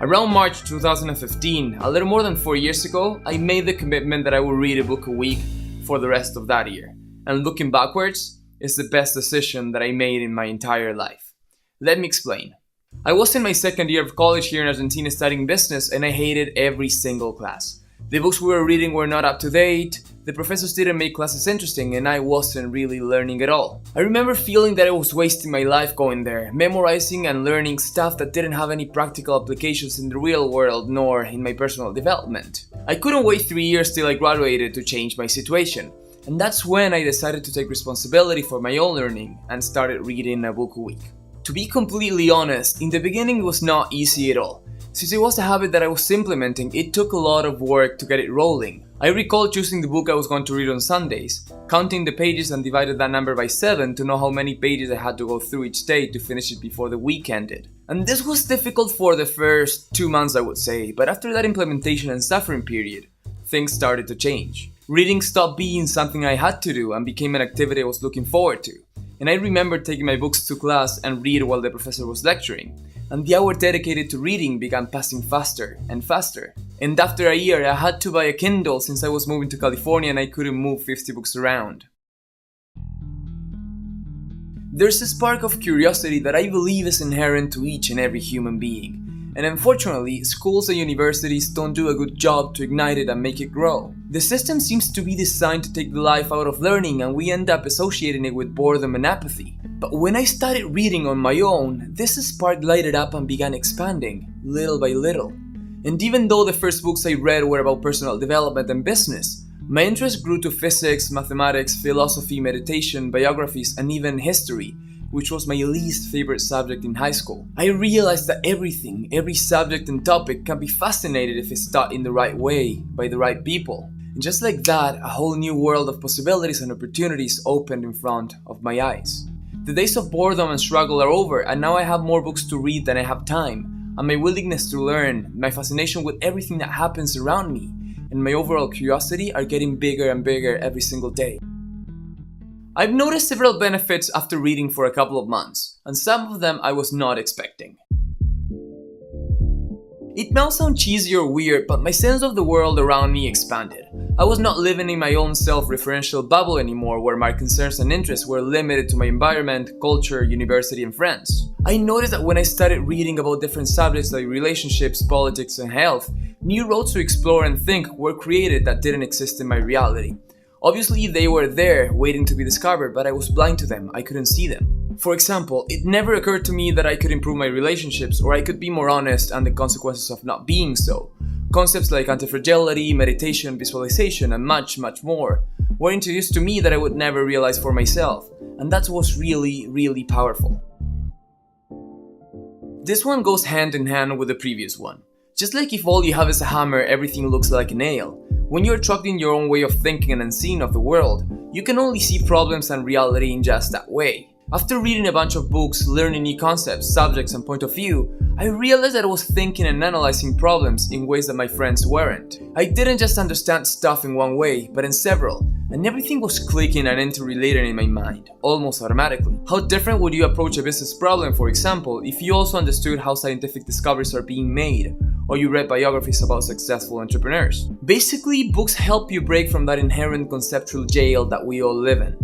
Around March 2015, a little more than 4 years ago, I made the commitment that I would read a book a week for the rest of that year. And looking backwards, it's the best decision that I made in my entire life. Let me explain. I was in my second year of college here in Argentina studying business, and I hated every single class. The books we were reading were not up to date, the professors didn't make classes interesting, and I wasn't really learning at all. I remember feeling that I was wasting my life going there, memorizing and learning stuff that didn't have any practical applications in the real world nor in my personal development. I couldn't wait 3 years till I graduated to change my situation, and that's when I decided to take responsibility for my own learning and started reading a book a week. To be completely honest, in the beginning it was not easy at all. Since it was a habit that I was implementing, it took a lot of work to get it rolling. I recall choosing the book I was going to read on Sundays, counting the pages and divided that number by 7 to know how many pages I had to go through each day to finish it before the week ended. And this was difficult for the first 2 months, I would say, but after that implementation and suffering period, things started to change. Reading stopped being something I had to do and became an activity I was looking forward to. And I remember taking my books to class and read while the professor was lecturing. And the hour dedicated to reading began passing faster and faster. And after a year, I had to buy a Kindle since I was moving to California and I couldn't move 50 books around. There's a spark of curiosity that I believe is inherent to each and every human being. And unfortunately, schools and universities don't do a good job to ignite it and make it grow. The system seems to be designed to take the life out of learning, and we end up associating it with boredom and apathy. But when I started reading on my own, this spark lighted up and began expanding, little by little. And even though the first books I read were about personal development and business, my interest grew to physics, mathematics, philosophy, meditation, biographies, and even history, which was my least favorite subject in high school. I realized that every subject and topic can be fascinating if it's taught in the right way, by the right people. And just like that, a whole new world of possibilities and opportunities opened in front of my eyes. The days of boredom and struggle are over, and now I have more books to read than I have time. And my willingness to learn, my fascination with everything that happens around me, and my overall curiosity are getting bigger and bigger every single day. I've noticed several benefits after reading for a couple of months, and some of them I was not expecting. It might sound cheesy or weird, but my sense of the world around me expanded. I was not living in my own self-referential bubble anymore, where my concerns and interests were limited to my environment, culture, university, and friends. I noticed that when I started reading about different subjects like relationships, politics, and health, new roads to explore and think were created that didn't exist in my reality. Obviously, they were there, waiting to be discovered, but I was blind to them. I couldn't see them. For example, it never occurred to me that I could improve my relationships, or I could be more honest and the consequences of not being so. Concepts like anti-fragility, meditation, visualization, and much, much more were introduced to me that I would never realize for myself, and that was really, really powerful. This one goes hand in hand with the previous one. Just like if all you have is a hammer, everything looks like a nail. When you're trapped in your own way of thinking and seeing of the world, you can only see problems and reality in just that way. After reading a bunch of books, learning new concepts, subjects, and point of view, I realized that I was thinking and analyzing problems in ways that my friends weren't. I didn't just understand stuff in one way, but in several, and everything was clicking and interrelated in my mind, almost automatically. How different would you approach a business problem, for example, if you also understood how scientific discoveries are being made, or you read biographies about successful entrepreneurs? Basically, books help you break from that inherent conceptual jail that we all live in.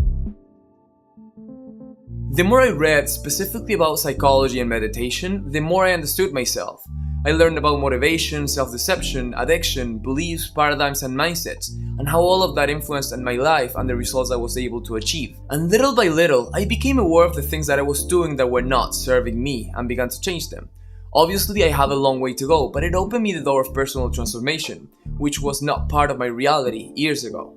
The more I read specifically about psychology and meditation, the more I understood myself. I learned about motivation, self-deception, addiction, beliefs, paradigms, and mindsets, and how all of that influenced my life and the results I was able to achieve. And little by little, I became aware of the things that I was doing that were not serving me and began to change them. Obviously, I have a long way to go, but it opened me the door of personal transformation, which was not part of my reality years ago.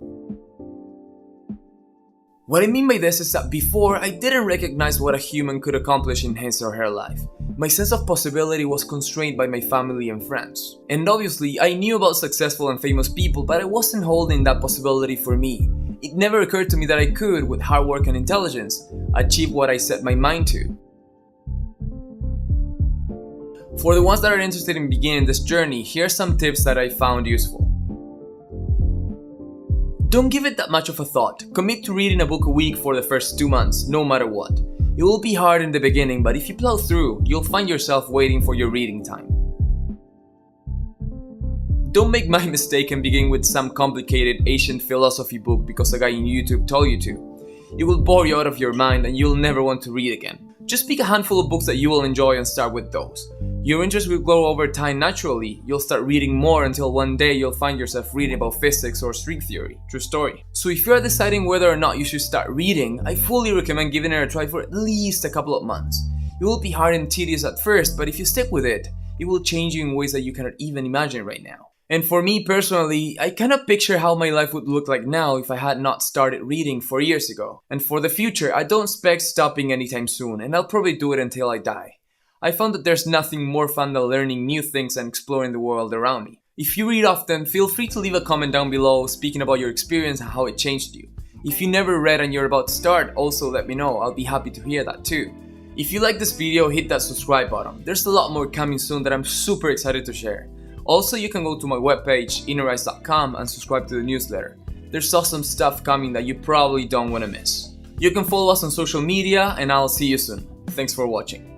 What I mean by this is that before, I didn't recognize what a human could accomplish in his or her life. My sense of possibility was constrained by my family and friends. And obviously, I knew about successful and famous people, but I wasn't holding that possibility for me. It never occurred to me that I could, with hard work and intelligence, achieve what I set my mind to. For the ones that are interested in beginning this journey, here are some tips that I found useful. Don't give it that much of a thought. Commit to reading a book a week for the first 2 months, no matter what. It will be hard in the beginning, but if you plow through, you'll find yourself waiting for your reading time. Don't make my mistake and begin with some complicated ancient philosophy book because a guy on YouTube told you to. It will bore you out of your mind and you'll never want to read again. Just pick a handful of books that you will enjoy and start with those. Your interest will grow over time naturally. You'll start reading more until one day you'll find yourself reading about physics or string theory. True story. So if you're deciding whether or not you should start reading, I fully recommend giving it a try for at least a couple of months. It will be hard and tedious at first, but if you stick with it, it will change you in ways that you cannot even imagine right now. And for me personally, I cannot picture how my life would look like now if I had not started reading 4 years ago. And for the future, I don't expect stopping anytime soon, and I'll probably do it until I die. I found that there's nothing more fun than learning new things and exploring the world around me. If you read often, feel free to leave a comment down below speaking about your experience and how it changed you. If you never read and you're about to start, also let me know, I'll be happy to hear that too. If you like this video, hit that subscribe button. There's a lot more coming soon that I'm super excited to share. Also, you can go to my webpage, innerrise.com, and subscribe to the newsletter. There's awesome stuff coming that you probably don't want to miss. You can follow us on social media, and I'll see you soon. Thanks for watching.